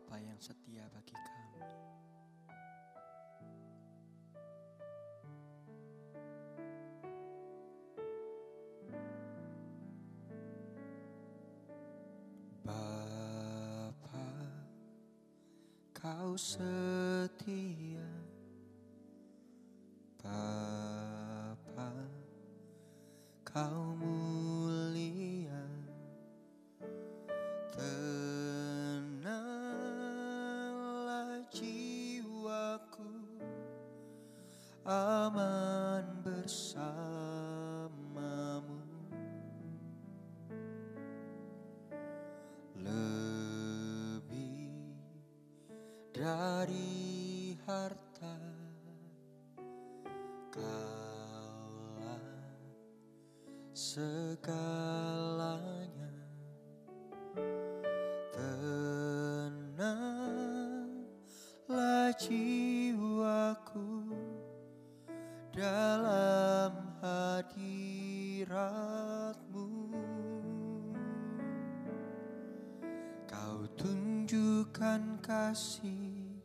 Bapa yang setia bagi kami. Bapa, Kau setia. Bapa, Kau mulia. Tenanglah jiwaku, aman bersamamu. Lebih dari harta, Kaulah segalanya. Tenanglah jiwaku dalam hadirat-Mu. Kau tunjukkan kasih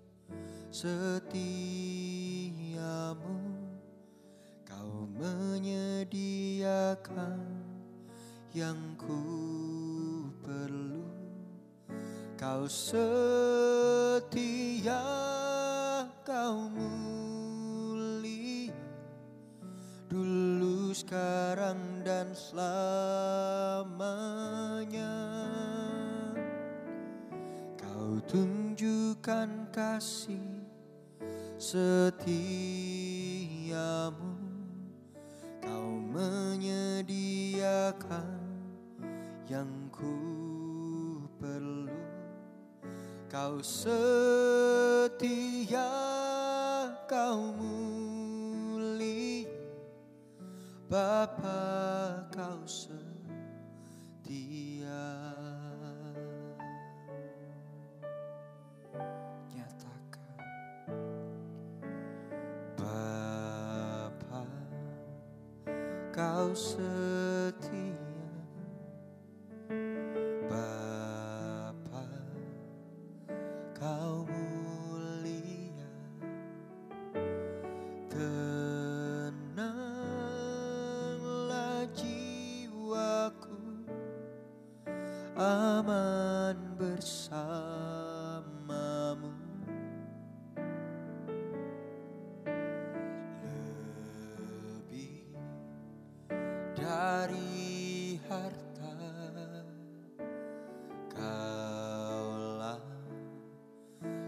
setiamu, Kau menyediakan yang ku perlu. Kau setia, Kau mulia, dulu, sekarang, dan selamanya. Kau tunjukkan kasih setiamu, Kau menyediakan yang ku perlu. Kau setia, Kau mulia, Bapa, Kau setia. Nyatakan, Bapa, Kau setia. Bapa, Kau mulia. Tenanglah jiwaku, aman bersamamu. Lebih dari harta, Kaulah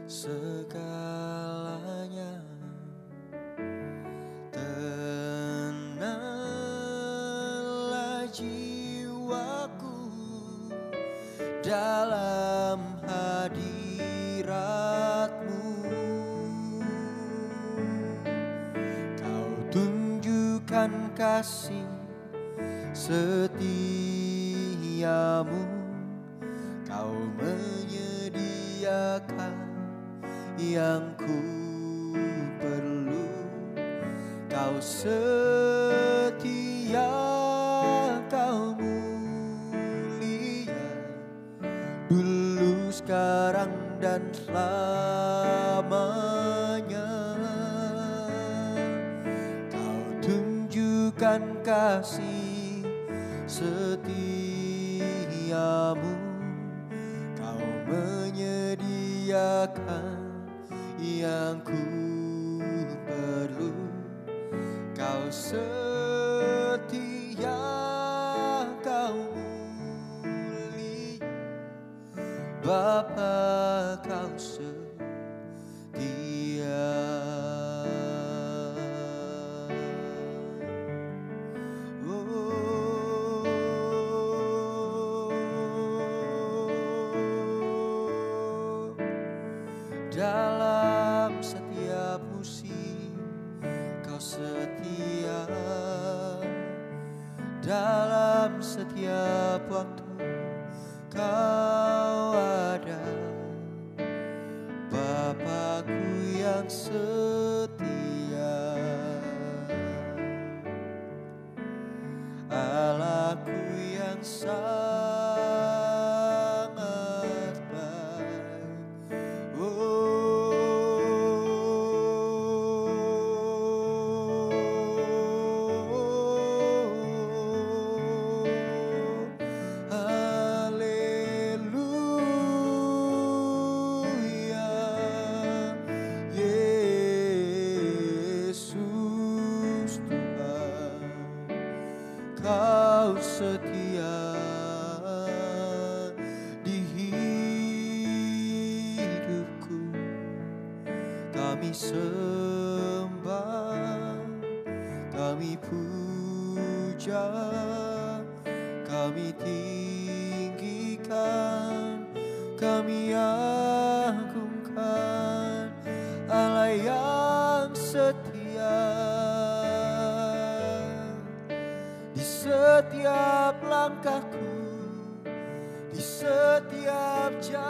segalanya. Tenanglah jiwaku dalam hadirat-Mu. Kau tunjukkan kasih setiamu, Kau menyediakan yang ku perlu. Kau setia, Kau mulia, dulu, sekarang, dan selamanya. Kau tunjukkan kasih setiamu, Kau menyediakan yang ku perlu. Kau setia, Kau mulia, Bapa, Kau setia. Dalam setiap musim Kau setia, dalam setiap waktu Kau ada. Bapakku yang setia, Allahku yang sangat baik. Kau setia di hidupku. Kami sembah, kami puja, kami tinggikan, kami agungkan Allah yang setia. Di setiap langkahku, di setiap jalanku,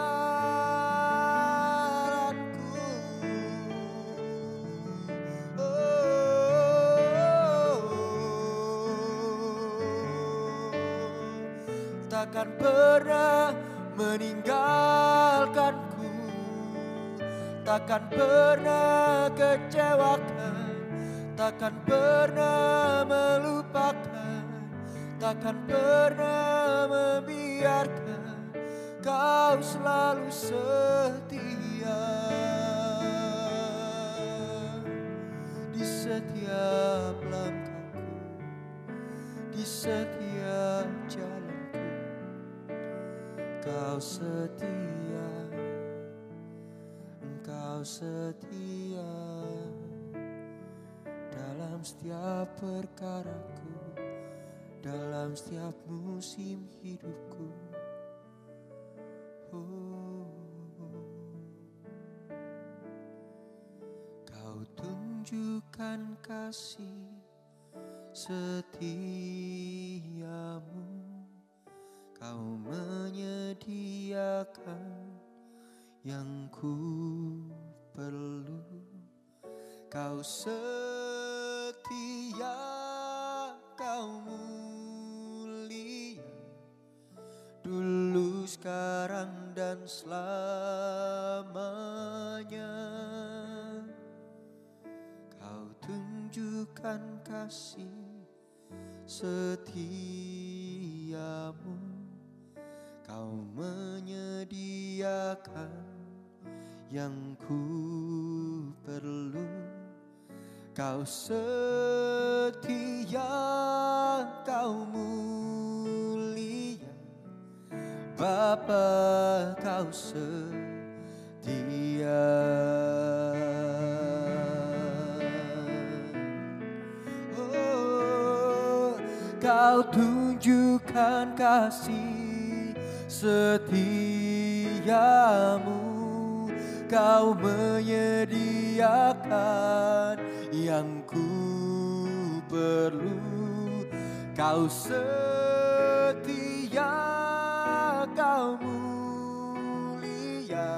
takkan pernah meninggalkanku, takkan pernah kecewakan, takkan pernah melupakan, takkan pernah membiarkan. Kau selalu setia di setiap langkahku, di setiap jalanku. Kau setia, Engkau setia dalam setiap perkaraku, dalam setiap musim hidupku. Kau tunjukkan kasih setiamu, Kau menyediakan yang ku perlu. Kau setia, Kau mulia, dulu, sekarang, dan selamanya. Kau tunjukkan kasih setiamu, Kau menyediakan yang ku perlu. Kau setia, Kau mulia, Bapa, Kau setia. Oh, Kau tunjukkan kasih setiamu, Kau menyediakan yang ku perlu. Kau setia, Kau mulia,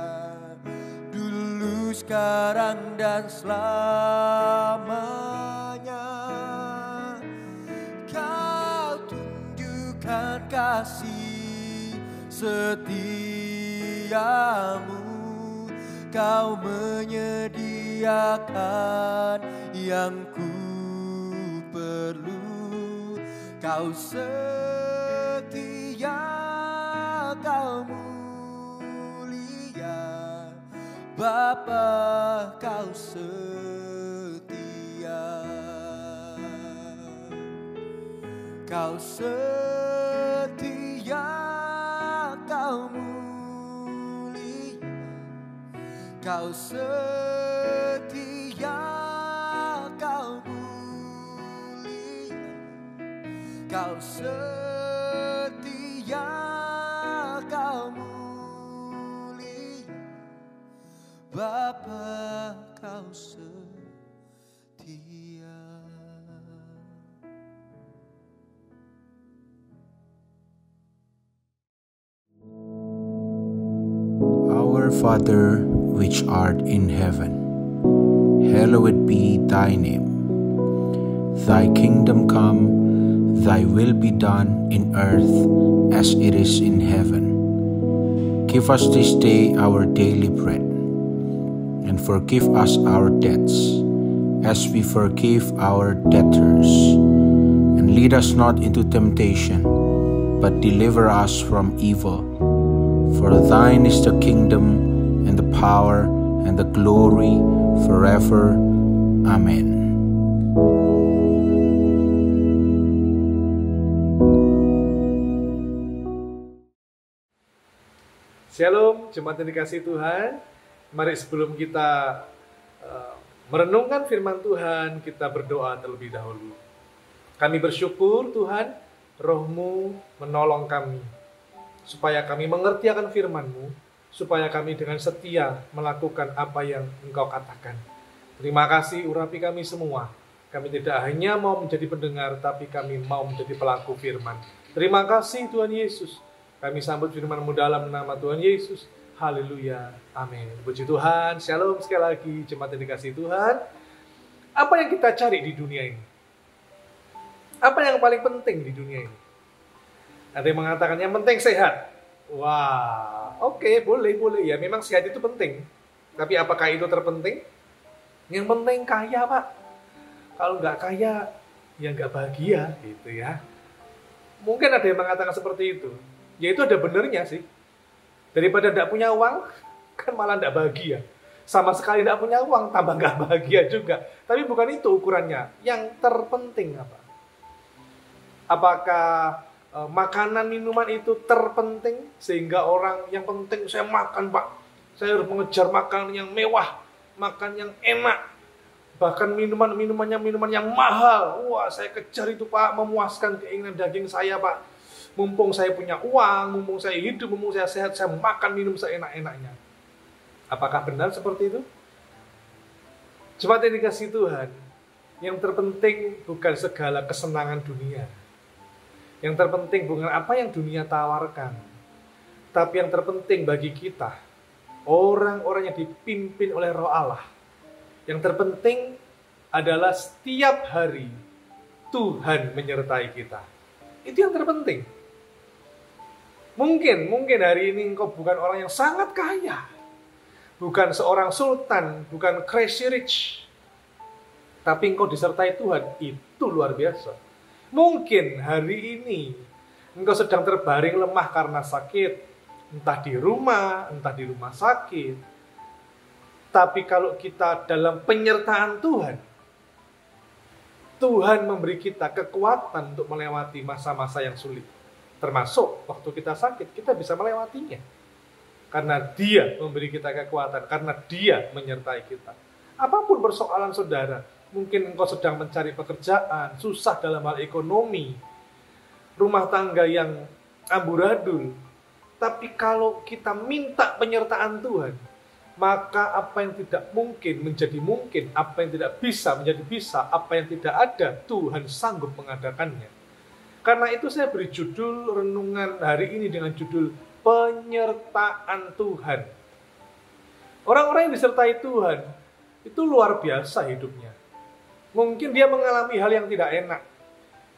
dulu, sekarang, dan selamanya. Kau tunjukkan kasih setiamu, Kau menyediakan yang ku perlu. Kau setia, Kau mulia, Bapa, Kau setia. Kau setia, Kau mulia, Kau setia, Kau mulia, Kau setia, Kau mulia, Bapa, Kau setia. Our Father, which art in heaven, hallowed be thy name. Thy kingdom come, thy will be done in earth as it is in heaven. Give us this day our daily bread, and forgive us our debts as we forgive our debtors. And lead us not into temptation, but deliver us from evil. For thine is the kingdom, and the power, and the glory, forever. Amen. Shalom, jemaat yang dikasihi Tuhan. Mari sebelum kita merenungkan firman Tuhan, kita berdoa terlebih dahulu. Kami bersyukur Tuhan, Roh-Mu menolong kami, supaya kami mengerti akan firman-Mu, supaya kami dengan setia melakukan apa yang Engkau katakan. Terima kasih urapi kami semua. Kami tidak hanya mau menjadi pendengar, tapi kami mau menjadi pelaku firman. Terima kasih Tuhan Yesus. Kami sambut firman-Mu dalam nama Tuhan Yesus. Haleluya. Amin. Puji Tuhan. Shalom sekali lagi jemaat yang dikasihi Tuhan. Apa yang kita cari di dunia ini? Apa yang paling penting di dunia ini? Ada yang mengatakan yang penting sehat. Wah, oke, boleh ya. Memang sehat itu penting. Tapi apakah itu terpenting? Yang penting kaya, Pak. Kalau nggak kaya, ya nggak bahagia, gitu ya. Mungkin ada yang mengatakan seperti itu. Ya itu ada benernya sih. Daripada tidak punya uang, kan malah tidak bahagia. Sama sekali tidak punya uang, tambah nggak bahagia juga. Tapi bukan itu ukurannya. Yang terpenting apa? Apakah makanan, minuman itu terpenting? Sehingga orang yang penting, saya makan Pak. Saya harus mengejar makanan yang mewah, makan yang enak. Bahkan minuman yang mahal. Wah, saya kejar itu Pak, memuaskan keinginan daging saya Pak. Mumpung saya punya uang, mumpung saya hidup, mumpung saya sehat, saya makan minum seenak-enaknya. Apakah benar seperti itu? Jemaat yang dikasihi Tuhan, yang terpenting bukan segala kesenangan dunia. Yang terpenting bukan apa yang dunia tawarkan. Tapi yang terpenting bagi kita, orang-orang yang dipimpin oleh Roh Allah. Yang terpenting adalah setiap hari Tuhan menyertai kita. Itu yang terpenting. Mungkin hari ini engkau bukan orang yang sangat kaya. Bukan seorang sultan, bukan crazy rich. Tapi engkau disertai Tuhan, itu luar biasa. Mungkin hari ini engkau sedang terbaring lemah karena sakit. Entah di rumah sakit. Tapi kalau kita dalam penyertaan Tuhan, Tuhan memberi kita kekuatan untuk melewati masa-masa yang sulit. Termasuk waktu kita sakit, kita bisa melewatinya. Karena Dia memberi kita kekuatan, karena Dia menyertai kita. Apapun persoalan saudara, mungkin engkau sedang mencari pekerjaan, susah dalam hal ekonomi, rumah tangga yang amburadul. Tapi kalau kita minta penyertaan Tuhan, maka apa yang tidak mungkin menjadi mungkin, apa yang tidak bisa menjadi bisa, apa yang tidak ada, Tuhan sanggup mengadakannya. Karena itu saya beri judul renungan hari ini dengan judul Penyertaan Tuhan. Orang-orang yang disertai Tuhan, itu luar biasa hidupnya. Mungkin dia mengalami hal yang tidak enak.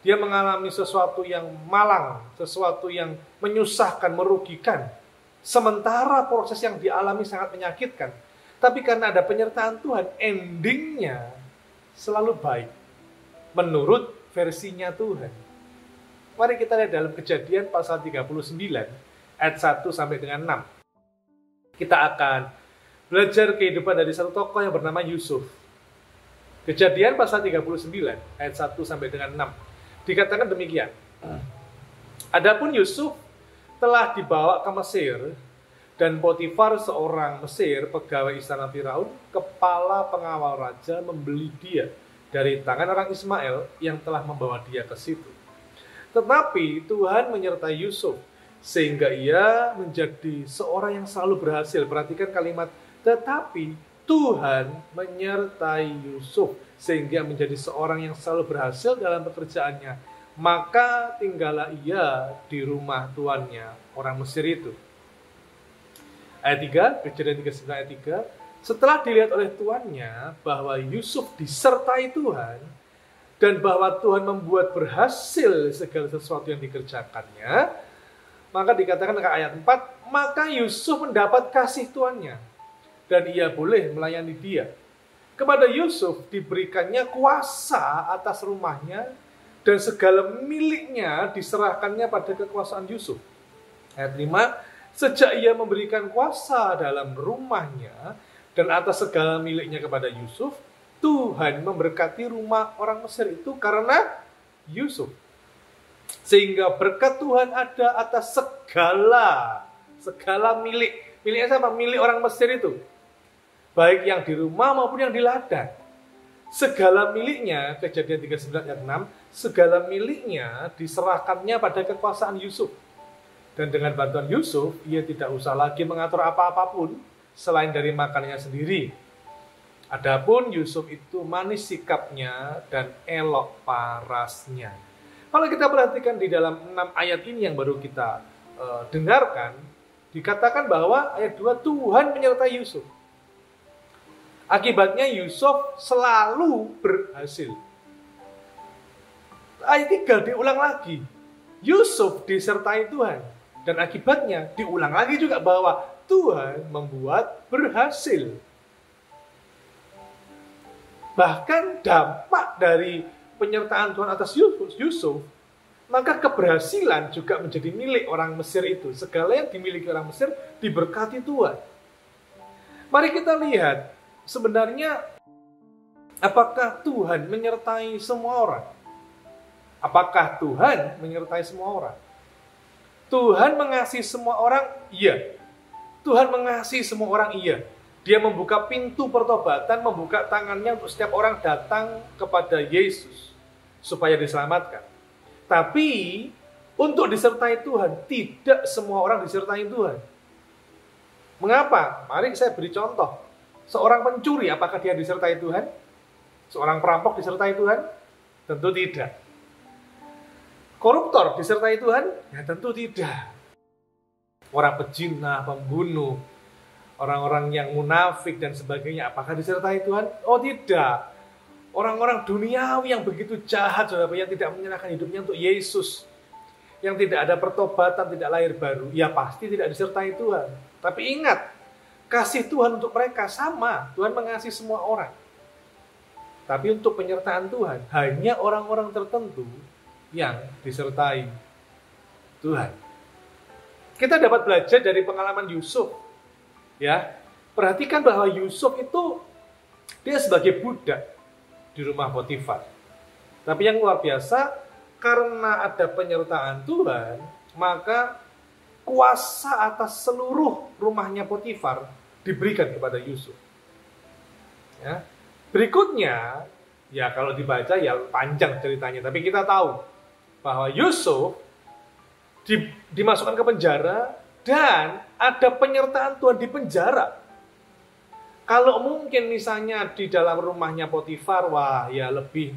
Dia mengalami sesuatu yang malang, sesuatu yang menyusahkan, merugikan. Sementara proses yang dialami sangat menyakitkan. Tapi karena ada penyertaan Tuhan, endingnya selalu baik. Menurut versinya Tuhan. Mari kita lihat dalam Kejadian pasal 39, ayat 1 sampai dengan 6. Kita akan belajar kehidupan dari satu tokoh yang bernama Yusuf. Kejadian pasal 39, ayat 1 sampai dengan 6. Dikatakan demikian. Adapun Yusuf telah dibawa ke Mesir, dan Potifar seorang Mesir, pegawai istana Firaun, kepala pengawal raja, membeli dia dari tangan orang Ismail yang telah membawa dia ke situ. Tetapi Tuhan menyertai Yusuf, sehingga ia menjadi seorang yang selalu berhasil. Perhatikan kalimat, tetapi Tuhan menyertai Yusuf, sehingga menjadi seorang yang selalu berhasil dalam pekerjaannya. Maka tinggallah ia di rumah tuannya, orang Mesir itu. Ayat 3, Kejadian 39 ayat 3. Setelah dilihat oleh tuannya bahwa Yusuf disertai Tuhan, dan bahwa Tuhan membuat berhasil segala sesuatu yang dikerjakannya, maka dikatakan ke ayat 4, maka Yusuf mendapat kasih tuannya, dan ia boleh melayani dia. Kepada Yusuf diberikannya kuasa atas rumahnya, dan segala miliknya diserahkannya pada kekuasaan Yusuf. Ayat 5, sejak ia memberikan kuasa dalam rumahnya, dan atas segala miliknya kepada Yusuf, Tuhan memberkati rumah orang Mesir itu karena Yusuf. Sehingga berkat Tuhan ada atas segala Segala miliknya siapa? Milik orang Mesir itu. Baik yang di rumah maupun yang di ladang. Segala miliknya, Kejadian 39 ayat 6, segala miliknya diserahkannya pada kekuasaan Yusuf. Dan dengan bantuan Yusuf, ia tidak usah lagi mengatur apa-apapun selain dari makanannya sendiri. Adapun Yusuf itu manis sikapnya dan elok parasnya. Kalau kita perhatikan di dalam 6 ayat ini yang baru kita dengarkan, dikatakan bahwa ayat 2, Tuhan menyertai Yusuf. Akibatnya Yusuf selalu berhasil. Ayat 3 diulang lagi. Yusuf disertai Tuhan. Dan akibatnya diulang lagi juga bahwa Tuhan membuat berhasil. Bahkan dampak dari penyertaan Tuhan atas Yusuf, maka keberhasilan juga menjadi milik orang Mesir itu. Segala yang dimiliki orang Mesir diberkati Tuhan. Mari kita lihat, sebenarnya apakah Tuhan menyertai semua orang? Apakah Tuhan menyertai semua orang? Tuhan mengasihi semua orang? Iya. Tuhan mengasihi semua orang? Iya. Dia membuka pintu pertobatan, membuka tangannya untuk setiap orang datang kepada Yesus supaya diselamatkan. Tapi untuk disertai Tuhan, tidak semua orang disertai Tuhan. Mengapa? Mari saya beri contoh. Seorang pencuri, apakah dia disertai Tuhan? Seorang perampok disertai Tuhan? Tentu tidak. Koruptor disertai Tuhan? Ya tentu tidak. Orang pezina, pembunuh, orang-orang yang munafik dan sebagainya, apakah disertai Tuhan? Oh tidak. Orang-orang duniawi yang begitu jahat, saudara, yang tidak menyerahkan hidupnya untuk Yesus, yang tidak ada pertobatan, tidak lahir baru, ya pasti tidak disertai Tuhan. Tapi ingat, kasih Tuhan untuk mereka sama. Tuhan mengasihi semua orang. Tapi untuk penyertaan Tuhan, hanya orang-orang tertentu yang disertai Tuhan. Kita dapat belajar dari pengalaman Yusuf. Ya, perhatikan bahwa Yusuf itu dia sebagai budak di rumah Potifar. Tapi yang luar biasa, karena ada penyertaan Tuhan, maka kuasa atas seluruh rumahnya Potifar diberikan kepada Yusuf. Ya. Berikutnya, ya kalau dibaca ya panjang ceritanya, tapi kita tahu bahwa Yusuf dimasukkan ke penjara dan ada penyertaan Tuhan di penjara. Kalau mungkin misalnya di dalam rumahnya Potifar, wah ya lebih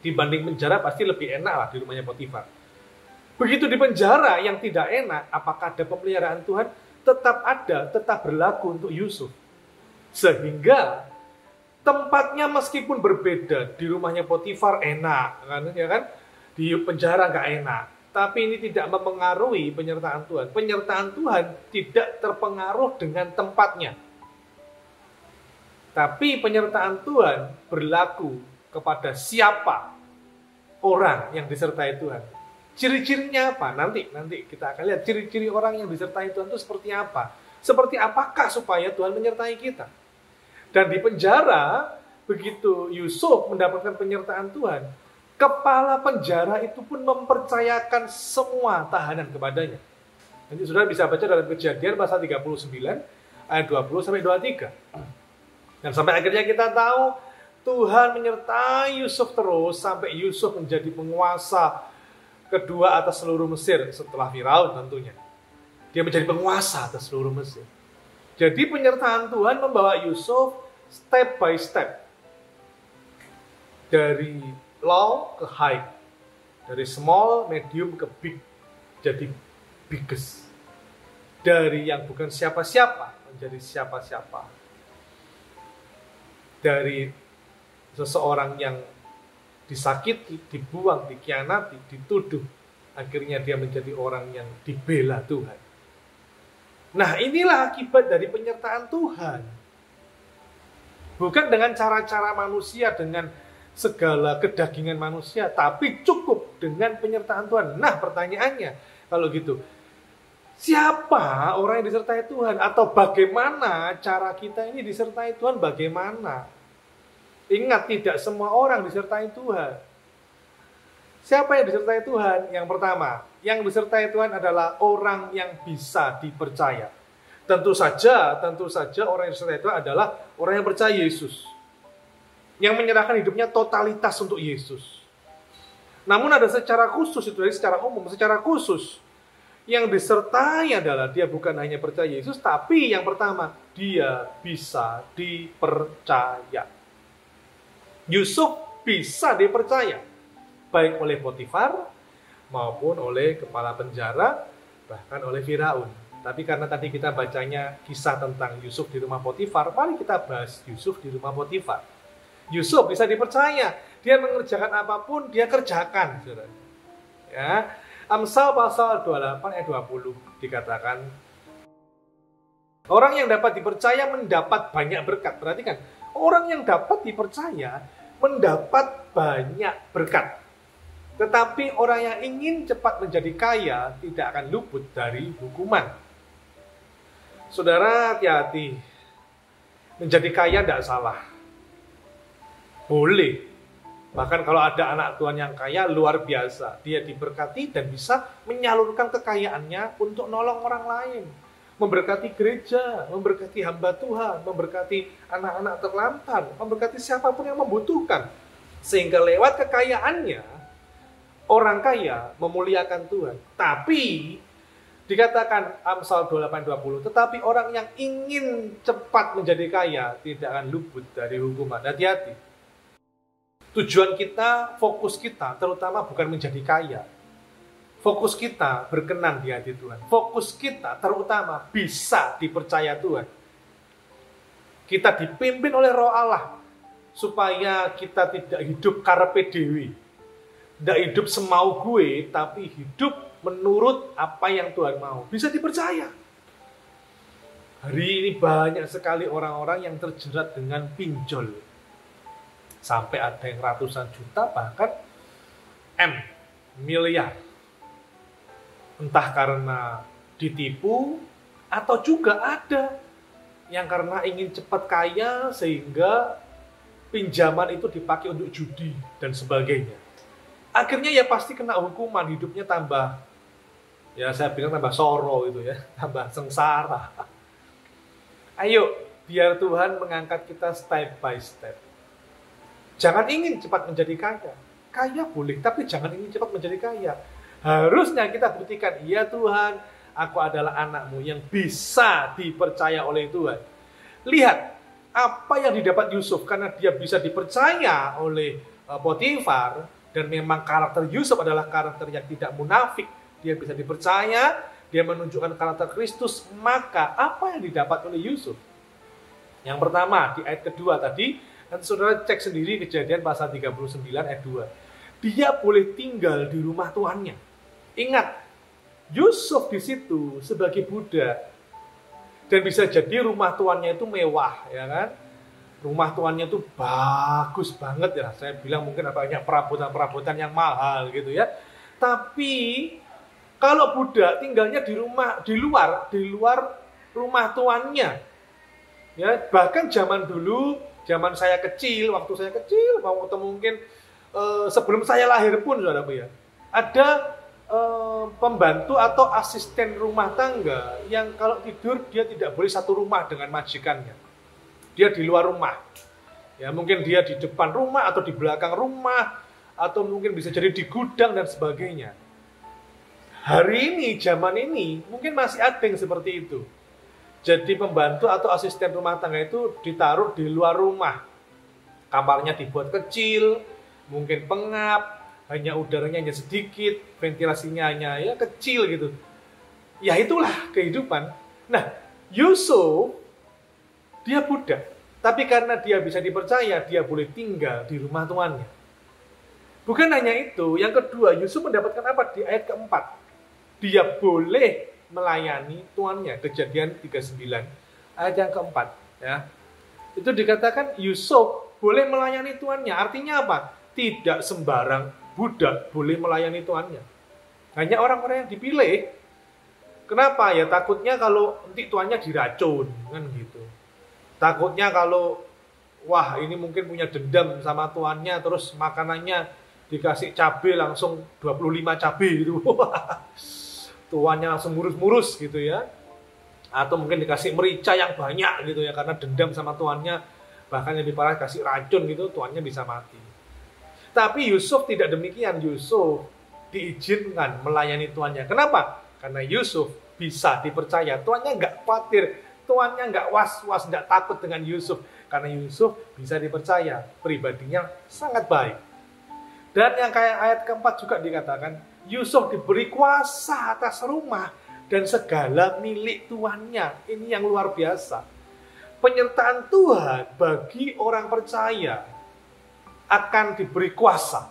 dibanding penjara pasti lebih enak lah di rumahnya Potifar. Begitu di penjara yang tidak enak, apakah ada pemeliharaan Tuhan? Tetap ada, tetap berlaku untuk Yusuf. Sehingga tempatnya meskipun berbeda, di rumahnya Potifar enak, kan? Ya kan? Di penjara nggak enak. Tapi ini tidak mempengaruhi penyertaan Tuhan. Penyertaan Tuhan tidak terpengaruh dengan tempatnya. Tapi penyertaan Tuhan berlaku kepada siapa orang yang disertai Tuhan. Ciri-cirinya apa? Nanti kita akan lihat ciri-ciri orang yang disertai Tuhan itu seperti apa. Seperti apakah supaya Tuhan menyertai kita. Dan di penjara, begitu Yusuf mendapatkan penyertaan Tuhan, kepala penjara itu pun mempercayakan semua tahanan kepadanya. Nanti saudara bisa baca dalam Kejadian pasal 39 ayat 20 sampai 23. Dan sampai akhirnya kita tahu Tuhan menyertai Yusuf terus sampai Yusuf menjadi penguasa kedua atas seluruh Mesir setelah Firaun tentunya. Dia menjadi penguasa atas seluruh Mesir. Jadi penyertaan Tuhan membawa Yusuf step by step. Dari low ke high. Dari small, medium ke big. Jadi biggest. Dari yang bukan siapa-siapa menjadi siapa-siapa. Dari seseorang yang disakiti, dibuang, dikhianati, dituduh. Akhirnya dia menjadi orang yang dibela Tuhan. Nah, inilah akibat dari penyertaan Tuhan. Bukan dengan cara-cara manusia, dengan segala kedagingan manusia, tapi cukup dengan penyertaan Tuhan. Nah, pertanyaannya, kalau gitu, siapa orang yang disertai Tuhan? Atau bagaimana cara kita ini disertai Tuhan? Bagaimana? Ingat, tidak semua orang disertai Tuhan. Siapa yang disertai Tuhan? Yang pertama, yang disertai Tuhan adalah orang yang bisa dipercaya. Tentu saja orang yang disertai Tuhan adalah orang yang percaya Yesus. Yang menyerahkan hidupnya totalitas untuk Yesus. Namun ada secara khusus, itu dari secara umum, secara khusus. Yang disertai adalah dia bukan hanya percaya Yesus, tapi yang pertama, dia bisa dipercaya. Yusuf bisa dipercaya. Baik oleh Potifar, maupun oleh kepala penjara, bahkan oleh Firaun. Tapi karena tadi kita bacanya kisah tentang Yusuf di rumah Potifar, mari kita bahas Yusuf di rumah Potifar. Yusuf bisa dipercaya, dia mengerjakan apapun, dia kerjakan. Saudara. Ya, Amsal pasal 28 ayat 20 dikatakan, orang yang dapat dipercaya mendapat banyak berkat. Perhatikan, orang yang dapat dipercaya mendapat banyak berkat. Tetapi orang yang ingin cepat menjadi kaya tidak akan luput dari hukuman. Saudara, hati-hati. Menjadi kaya tidak salah. Boleh. Bahkan kalau ada anak Tuhan yang kaya, luar biasa. Dia diberkati dan bisa menyalurkan kekayaannya untuk nolong orang lain. Memberkati gereja, memberkati hamba Tuhan, memberkati anak-anak terlantar, memberkati siapapun yang membutuhkan. Sehingga lewat kekayaannya, orang kaya memuliakan Tuhan. Tapi dikatakan Amsal 28:20, tetapi orang yang ingin cepat menjadi kaya tidak akan luput dari hukuman. Hati-hati. Tujuan kita, fokus kita terutama bukan menjadi kaya. Fokus kita berkenan di hati Tuhan. Fokus kita terutama bisa dipercaya Tuhan. Kita dipimpin oleh Roh Allah supaya kita tidak hidup karepe dewe. Tidak hidup semau gue, tapi hidup menurut apa yang Tuhan mau. Bisa dipercaya. Hari ini banyak sekali orang-orang yang terjerat dengan pinjol. Sampai ada yang ratusan juta, bahkan miliar. Entah karena ditipu, atau juga ada yang karena ingin cepat kaya, sehingga pinjaman itu dipakai untuk judi dan sebagainya. Akhirnya ya pasti kena hukuman, hidupnya tambah, ya saya bilang tambah soro itu ya, tambah sengsara. Ayo, biar Tuhan mengangkat kita step by step. Jangan ingin cepat menjadi kaya. Kaya boleh, tapi jangan ingin cepat menjadi kaya. Harusnya kita buktikan, ya Tuhan, aku adalah anak-Mu yang bisa dipercaya oleh Tuhan. Lihat, apa yang didapat Yusuf, karena dia bisa dipercaya oleh Potifar, dan memang karakter Yusuf adalah karakter yang tidak munafik. Dia bisa dipercaya, dia menunjukkan karakter Kristus. Maka apa yang didapat oleh Yusuf? Yang pertama, di ayat kedua tadi, dan saudara cek sendiri Kejadian pasal 39 ayat 2. Dia boleh tinggal di rumah tuannya. Ingat, Yusuf di situ sebagai budak. Dan bisa jadi rumah tuannya itu mewah, ya kan? Rumah tuannya itu bagus banget ya. Saya bilang mungkin banyak perabotan-perabotan yang mahal gitu ya. Tapi kalau budak tinggalnya di luar rumah tuannya. Ya, bahkan zaman dulu, zaman saya kecil, waktu saya kecil, atau mungkin sebelum saya lahir pun, saudaraku ya, ada pembantu atau asisten rumah tangga yang kalau tidur dia tidak boleh satu rumah dengan majikannya. Dia di luar rumah. Ya, mungkin dia di depan rumah atau di belakang rumah atau mungkin bisa jadi di gudang dan sebagainya. Hari ini, zaman ini, mungkin masih ada yang seperti itu. Jadi pembantu atau asisten rumah tangga itu ditaruh di luar rumah. Kamarnya dibuat kecil, mungkin pengap, hanya udaranya hanya sedikit, ventilasinya hanya ya kecil gitu. Ya itulah kehidupan. Nah, Yusuf dia budak, tapi karena dia bisa dipercaya, dia boleh tinggal di rumah tuannya. Bukan hanya itu, yang kedua, Yusuf mendapatkan apa di ayat keempat? Dia boleh melayani tuannya. Kejadian 39 ayat yang keempat. Ya. Itu dikatakan Yusuf boleh melayani tuannya. Artinya apa? Tidak sembarang budak boleh melayani tuannya. Hanya orang-orang yang dipilih. Kenapa? Ya takutnya kalau nanti tuannya diracun, kan gitu. Takutnya kalau, wah ini mungkin punya dendam sama tuannya, terus makanannya dikasih cabai langsung 25 cabai gitu. Tuannya langsung murus-murus gitu ya. Atau mungkin dikasih merica yang banyak gitu ya, karena dendam sama tuannya. Bahkan lebih parah kasih racun gitu, tuannya bisa mati. Tapi Yusuf tidak demikian. Yusuf diizinkan melayani tuannya. Kenapa? Karena Yusuf bisa dipercaya. Tuannya nggak khawatir, tuannya nggak was-was, nggak takut dengan Yusuf. Karena Yusuf bisa dipercaya, pribadinya sangat baik. Dan yang kayak ayat keempat juga dikatakan, Yusuf diberi kuasa atas rumah dan segala milik tuannya. Ini yang luar biasa. Penyertaan Tuhan bagi orang percaya akan diberi kuasa.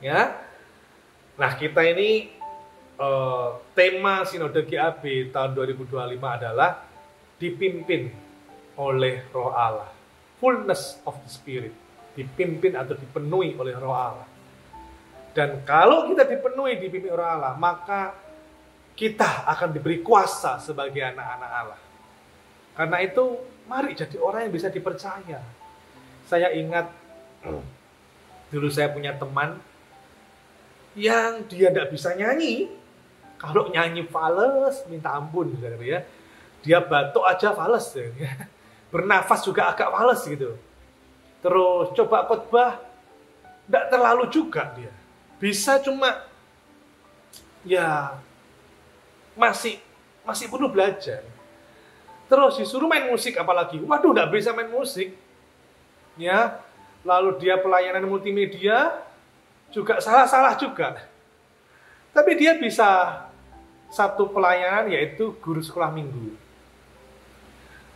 Ya. Nah, kita ini tema Sinode GAB tahun 2025 adalah dipimpin oleh Roh Allah. Fullness of the Spirit. Dipimpin atau dipenuhi oleh Roh Allah. Dan kalau kita dipimpin Roh Allah, maka kita akan diberi kuasa sebagai anak-anak Allah. Karena itu, mari jadi orang yang bisa dipercaya. Saya ingat, dulu saya punya teman yang dia tidak bisa nyanyi. Kalau nyanyi fales, minta ampun. Ya. Dia batuk aja fales. Ya. Bernafas juga agak fales gitu. Terus coba khotbah, tidak terlalu juga dia. Bisa cuma, ya masih perlu belajar. Terus disuruh main musik apalagi. Waduh, tidak bisa main musik. Ya, lalu dia pelayanan multimedia, juga salah-salah juga. Tapi dia bisa satu pelayanan yaitu guru sekolah minggu.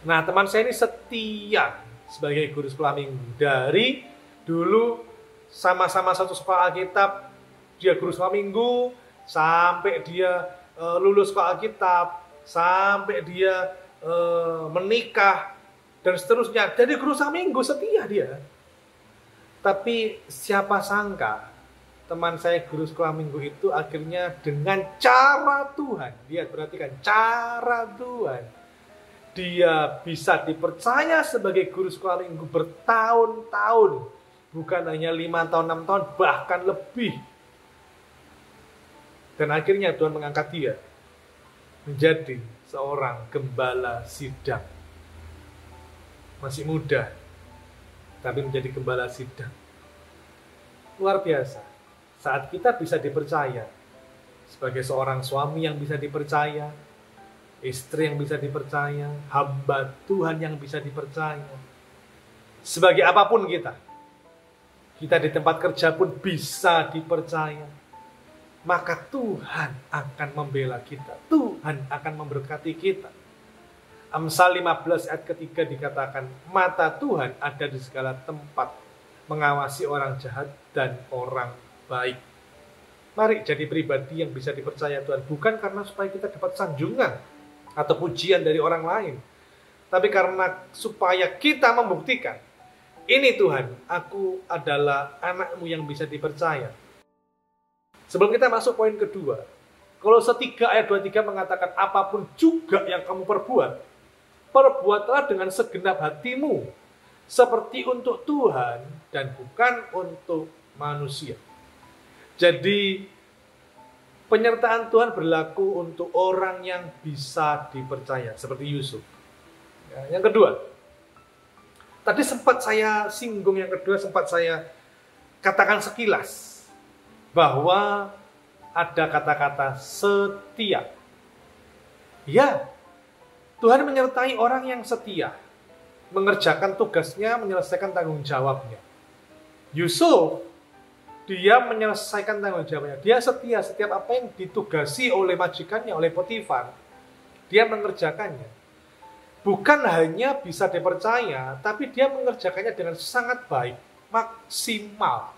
Nah, teman saya ini setia sebagai guru sekolah minggu. Dari dulu sama-sama satu sekolah Alkitab, dia guru sekolah minggu, sampai dia lulus sekolah Alkitab, sampai dia menikah, dan seterusnya. Jadi guru sekolah minggu setia dia. Tapi siapa sangka teman saya guru sekolah minggu itu akhirnya dengan cara Tuhan, lihat perhatikan cara Tuhan, dia bisa dipercaya sebagai guru sekolah minggu bertahun-tahun, bukan hanya 5 tahun, 6 tahun, bahkan lebih. Dan akhirnya Tuhan mengangkat dia menjadi seorang gembala sidang. Masih muda, tapi menjadi gembala sidang. Luar biasa. Saat kita bisa dipercaya sebagai seorang suami yang bisa dipercaya, istri yang bisa dipercaya, hamba Tuhan yang bisa dipercaya, sebagai apapun kita di tempat kerja pun bisa dipercaya, maka Tuhan akan membela kita, Tuhan akan memberkati kita. Amsal 15 ayat ketiga dikatakan, mata Tuhan ada di segala tempat, mengawasi orang jahat dan orang baik. Mari jadi pribadi yang bisa dipercaya Tuhan, bukan karena supaya kita dapat sanjungan atau pujian dari orang lain, tapi karena supaya kita membuktikan, ini Tuhan, aku adalah anakmu yang bisa dipercaya. Sebelum kita masuk poin kedua, Kolose 3 ayat 23 mengatakan, apapun juga yang kamu perbuat, perbuatlah dengan segenap hatimu, seperti untuk Tuhan dan bukan untuk manusia. Jadi, penyertaan Tuhan berlaku untuk orang yang bisa dipercaya, seperti Yusuf. Ya, yang kedua, tadi sempat saya singgung, yang kedua sempat saya katakan sekilas, bahwa ada kata-kata setia. Ya, Tuhan menyertai orang yang setia, mengerjakan tugasnya, menyelesaikan tanggung jawabnya. Yusuf, dia menyelesaikan tanggung jawabnya. Dia setia setiap apa yang ditugasi oleh majikannya, oleh Potifar. Dia mengerjakannya. Bukan hanya bisa dipercaya, tapi dia mengerjakannya dengan sangat baik, maksimal.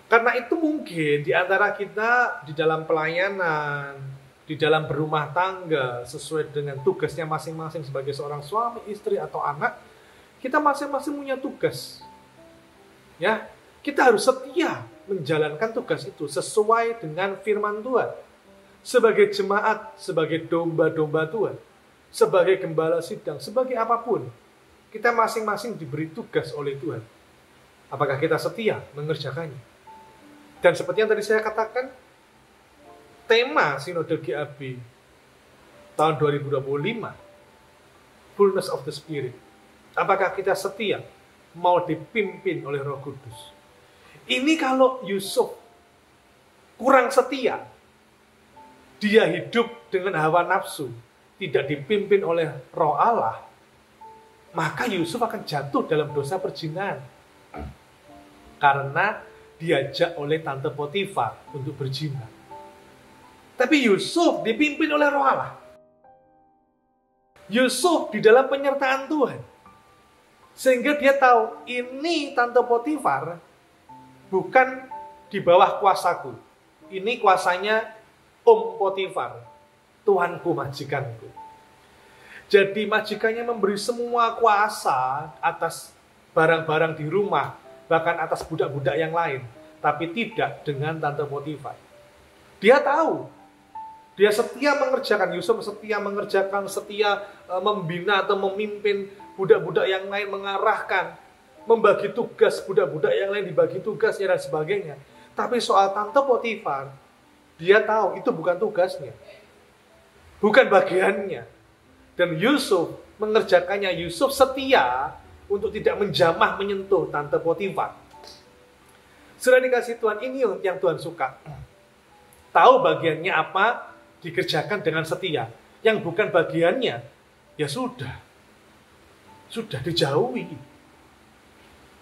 Karena itu mungkin di antara kita di dalam pelayanan, di dalam berumah tangga, sesuai dengan tugasnya masing-masing sebagai seorang suami, istri, atau anak, kita masing-masing punya tugas. Ya, kita harus setia menjalankan tugas itu sesuai dengan firman Tuhan. Sebagai jemaat, sebagai domba-domba Tuhan, sebagai gembala sidang, sebagai apapun, kita masing-masing diberi tugas oleh Tuhan. Apakah kita setia mengerjakannya? Dan seperti yang tadi saya katakan, tema Sinode GAB tahun 2025, Fullness of the Spirit. Apakah kita setia mau dipimpin oleh Roh Kudus? Ini kalau Yusuf kurang setia, dia hidup dengan hawa nafsu, tidak dipimpin oleh Roh Allah, maka Yusuf akan jatuh dalam dosa perzinahan. Karena diajak oleh tante Potifar untuk berzina. Tapi Yusuf dipimpin oleh Roh Allah. Yusuf di dalam penyertaan Tuhan. Sehingga dia tahu, ini tante Potifar bukan di bawah kuasaku. Ini kuasanya Potifar, Tuhanku, majikanku. Jadi majikannya memberi semua kuasa atas barang-barang di rumah, bahkan atas budak-budak yang lain, tapi tidak dengan tante Potifar. Dia tahu, dia setia mengerjakan, Yusuf setia mengerjakan, setia membina atau memimpin budak-budak yang lain, mengarahkan, membagi tugas, budak-budak yang lain dibagi tugasnya dan sebagainya. Tapi soal tante Potifar, dia tahu itu bukan tugasnya, bukan bagiannya. Dan Yusuf mengerjakannya. Yusuf setia untuk tidak menjamah menyentuh tante Potifar. Sudah dikasih Tuhan, ini yang Tuhan suka. Tahu bagiannya apa, dikerjakan dengan setia. Yang bukan bagiannya, ya sudah dijauhi.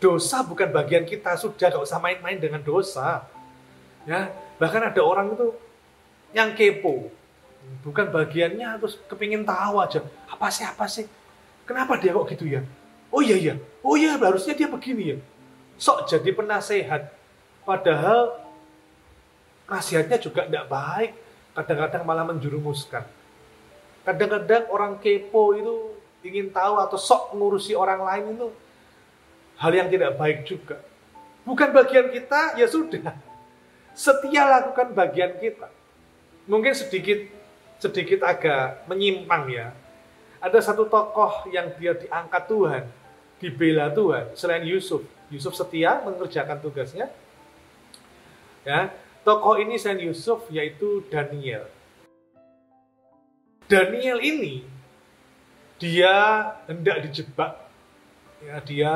Dosa bukan bagian kita, sudah gak usah main-main dengan dosa. Ya, bahkan ada orang itu yang kepo, bukan bagiannya, terus kepingin tahu aja, apa sih, kenapa dia kok gitu ya? Oh iya, harusnya dia begini ya. Sok jadi penasehat, padahal nasihatnya juga tidak baik, kadang-kadang malah menjerumuskan. Kadang-kadang orang kepo itu ingin tahu atau sok ngurusi orang lain itu hal yang tidak baik juga. Bukan bagian kita, ya sudah. Setia lakukan bagian kita. Mungkin sedikit agak menyimpang ya. Ada satu tokoh yang dia diangkat Tuhan, dibela Tuhan, selain Yusuf. Yusuf setia mengerjakan tugasnya. Ya, tokoh ini selain Yusuf yaitu Daniel. Daniel ini dia hendak dijebak. Ya, dia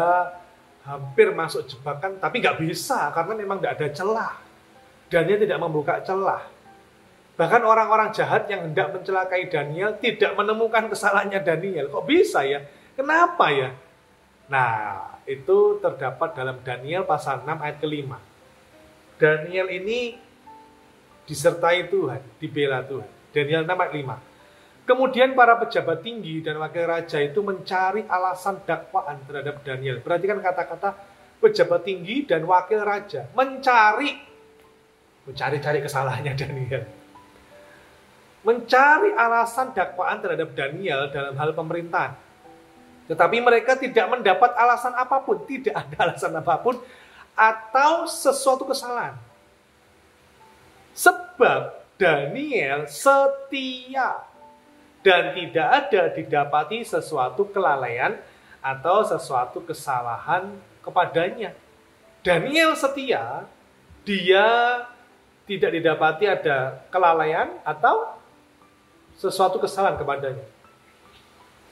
hampir masuk jebakan, tapi nggak bisa karena memang nggak ada celah. Daniel tidak membuka celah. Bahkan orang-orang jahat yang hendak mencelakai Daniel tidak menemukan kesalahannya Daniel. Kok bisa ya? Kenapa ya? Nah, itu terdapat dalam Daniel pasal 6 ayat ke-5. Daniel ini disertai Tuhan, dibela Tuhan. Daniel 6 ayat 5. Kemudian para pejabat tinggi dan wakil raja itu mencari alasan dakwaan terhadap Daniel. Perhatikan kata-kata pejabat tinggi dan wakil raja. Mencari-cari kesalahannya Daniel. Mencari alasan dakwaan terhadap Daniel dalam hal pemerintahan. Tetapi mereka tidak mendapat alasan apapun. Tidak ada alasan apapun atau sesuatu kesalahan. Sebab Daniel setia dan tidak ada didapati sesuatu kelalaian atau sesuatu kesalahan kepadanya. Daniel setia, dia tidak didapati ada kelalaian atau sesuatu kesalahan kepadanya.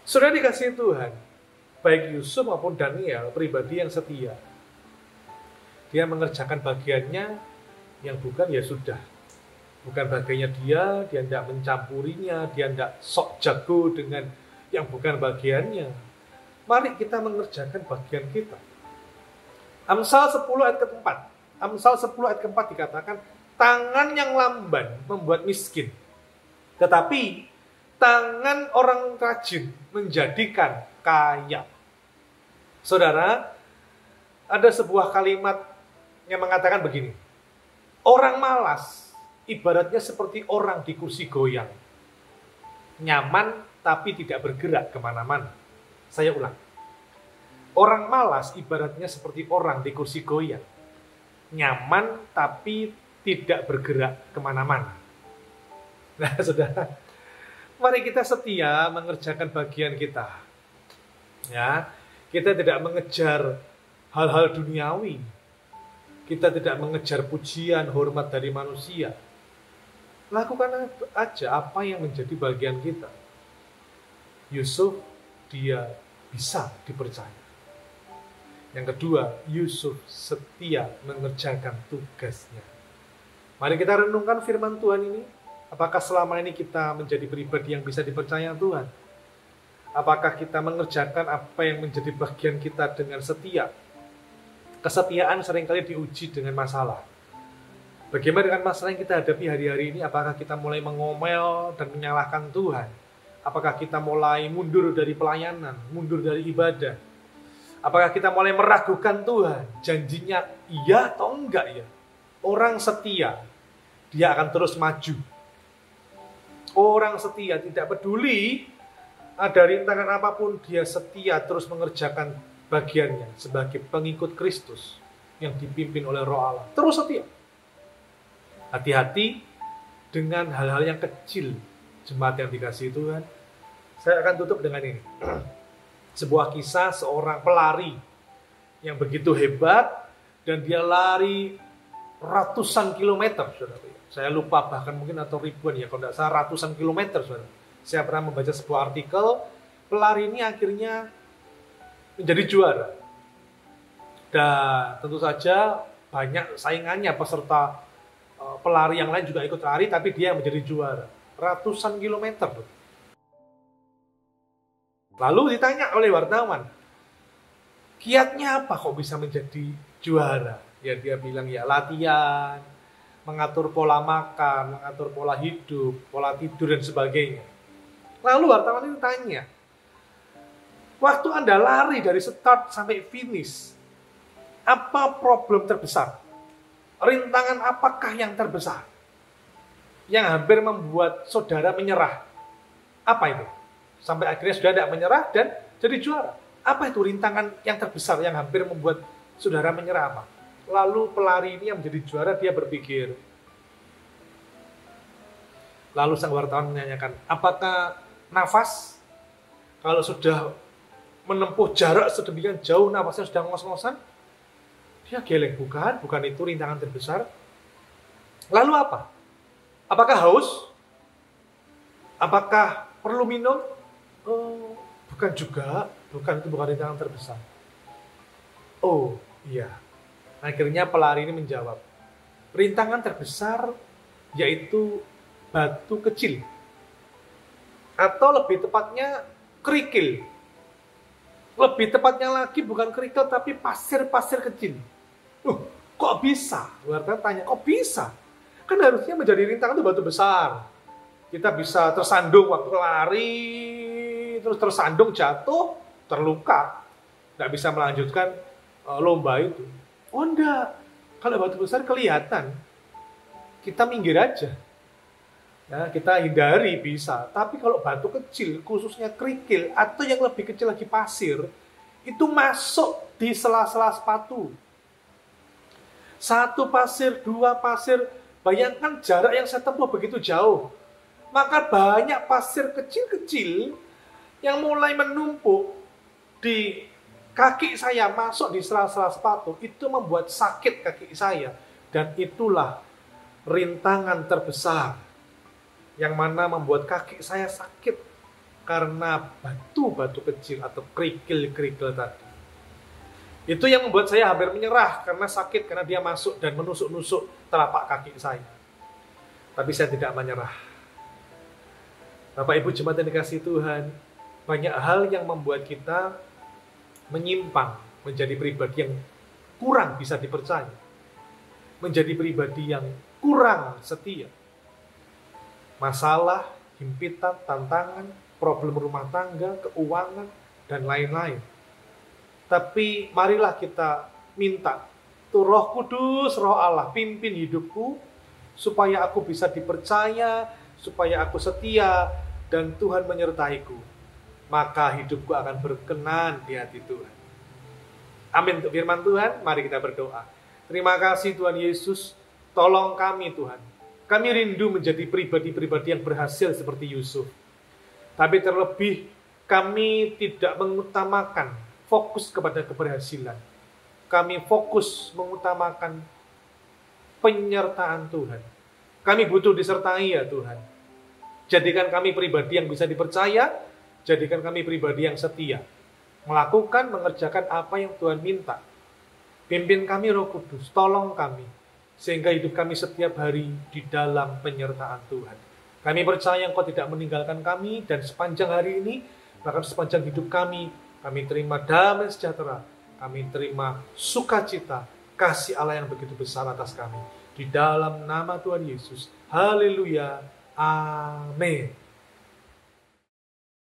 Sudah dikasih Tuhan, baik Yusuf maupun Daniel, pribadi yang setia. Dia mengerjakan bagiannya, yang bukan ya sudah. Bukan bagiannya dia tidak mencampurinya, dia tidak sok jago dengan yang bukan bagiannya. Mari kita mengerjakan bagian kita. Amsal 10 ayat ke-4. Amsal 10 ayat ke-4 dikatakan, tangan yang lamban membuat miskin, tetapi tangan orang rajin menjadikan kaya. Saudara, ada sebuah kalimat yang mengatakan begini, orang malas ibaratnya seperti orang di kursi goyang, nyaman tapi tidak bergerak kemana-mana. Saya ulang, orang malas ibaratnya seperti orang di kursi goyang, nyaman tapi tidak bergerak kemana-mana. Nah saudara, mari kita setia mengerjakan bagian kita. Ya, kita tidak mengejar hal-hal duniawi. Kita tidak mengejar pujian, hormat dari manusia. Lakukan aja apa yang menjadi bagian kita. Yusuf, dia bisa dipercaya. Yang kedua, Yusuf setia mengerjakan tugasnya. Mari kita renungkan firman Tuhan ini. Apakah selama ini kita menjadi pribadi yang bisa dipercaya Tuhan? Apakah kita mengerjakan apa yang menjadi bagian kita dengan setia? Kesetiaan seringkali diuji dengan masalah. Bagaimana dengan masalah yang kita hadapi hari-hari ini? Apakah kita mulai mengomel dan menyalahkan Tuhan? Apakah kita mulai mundur dari pelayanan, mundur dari ibadah? Apakah kita mulai meragukan Tuhan? Janjinya iya atau enggak ya? Orang setia, dia akan terus maju. Orang setia tidak peduli ada rintangan apapun, dia setia terus mengerjakan bagiannya sebagai pengikut Kristus yang dipimpin oleh Roh Allah. Terus setia. Hati-hati dengan hal-hal yang kecil, jemaat yang dikasihi Tuhan. Saya akan tutup dengan ini. Sebuah kisah seorang pelari yang begitu hebat dan dia lari ratusan kilometer, saudara. Saya lupa bahkan mungkin atau ribuan ya, kalau tidak salah ratusan kilometer, saudara. Saya pernah membaca sebuah artikel, pelari ini akhirnya menjadi juara. Dan tentu saja banyak saingannya, peserta pelari yang lain juga ikut lari, tapi dia menjadi juara. Ratusan kilometer. Lalu ditanya oleh wartawan, kiatnya apa kok bisa menjadi juara? Ya dia bilang ya latihan, mengatur pola makan, mengatur pola hidup, pola tidur dan sebagainya. Lalu wartawan itu tanya, waktu Anda lari dari start sampai finish, apa problem terbesar? Rintangan apakah yang terbesar? Yang hampir membuat saudara menyerah. Apa itu? Sampai akhirnya sudah tidak menyerah dan jadi juara. Apa itu rintangan yang terbesar yang hampir membuat saudara menyerah apa? Lalu pelari ini yang menjadi juara, dia berpikir. Lalu sang wartawan menanyakan, apakah nafas? Kalau sudah menempuh jarak sedemikian jauh, nafasnya sudah ngos-ngosan? Dia geleng, bukan itu rintangan terbesar. Lalu apa? Apakah haus? Apakah perlu minum? Oh, bukan juga, itu bukan rintangan terbesar. Oh, iya. Akhirnya pelari ini menjawab, rintangan terbesar yaitu batu kecil. Atau lebih tepatnya kerikil. Lebih tepatnya lagi bukan kerikil tapi pasir-pasir kecil. Kok bisa? Wartawan tanya, kok bisa? Kan harusnya menjadi rintangan itu batu besar. Kita bisa tersandung waktu lari, terus tersandung jatuh, terluka. Nggak bisa melanjutkan lomba itu. Oh enggak, kalau batu besar kelihatan, kita minggir aja. Ya, kita hindari bisa. Tapi kalau batu kecil, khususnya kerikil, atau yang lebih kecil lagi pasir, itu masuk di sela-sela sepatu. Satu pasir, dua pasir, bayangkan jarak yang saya tempuh begitu jauh. Maka banyak pasir kecil-kecil yang mulai menumpuk di kaki saya, masuk di sela-sela sepatu. Itu membuat sakit kaki saya. Dan itulah rintangan terbesar yang mana membuat kaki saya sakit karena batu-batu kecil atau kerikil-kerikil tadi. Itu yang membuat saya hampir menyerah karena sakit, karena dia masuk dan menusuk-nusuk telapak kaki saya. Tapi saya tidak menyerah. Bapak Ibu jemaat yang dikasihi Tuhan, banyak hal yang membuat kita menyimpang menjadi pribadi yang kurang bisa dipercaya, menjadi pribadi yang kurang setia. Masalah, himpitan, tantangan, problem rumah tangga, keuangan, dan lain-lain. Tapi marilah kita minta, tuh Roh Kudus, Roh Allah, pimpin hidupku, supaya aku bisa dipercaya, supaya aku setia, dan Tuhan menyertaiku. Maka hidupku akan berkenan di hati Tuhan. Amin untuk firman Tuhan, mari kita berdoa. Terima kasih Tuhan Yesus, tolong kami Tuhan. Kami rindu menjadi pribadi-pribadi yang berhasil seperti Yusuf. Tapi terlebih kami tidak mengutamakan fokus kepada keberhasilan. kami fokus mengutamakan penyertaan Tuhan. Kami butuh disertai ya Tuhan. Jadikan kami pribadi yang bisa dipercaya, jadikan kami pribadi yang setia. Melakukan, mengerjakan apa yang Tuhan minta. Pimpin kami Roh Kudus, tolong kami. Sehingga hidup kami setiap hari di dalam penyertaan Tuhan. Kami percaya Engkau tidak meninggalkan kami, dan sepanjang hari ini, bahkan sepanjang hidup kami terima damai sejahtera, kami terima sukacita, kasih Allah yang begitu besar atas kami. Di dalam nama Tuhan Yesus. Haleluya. Amin.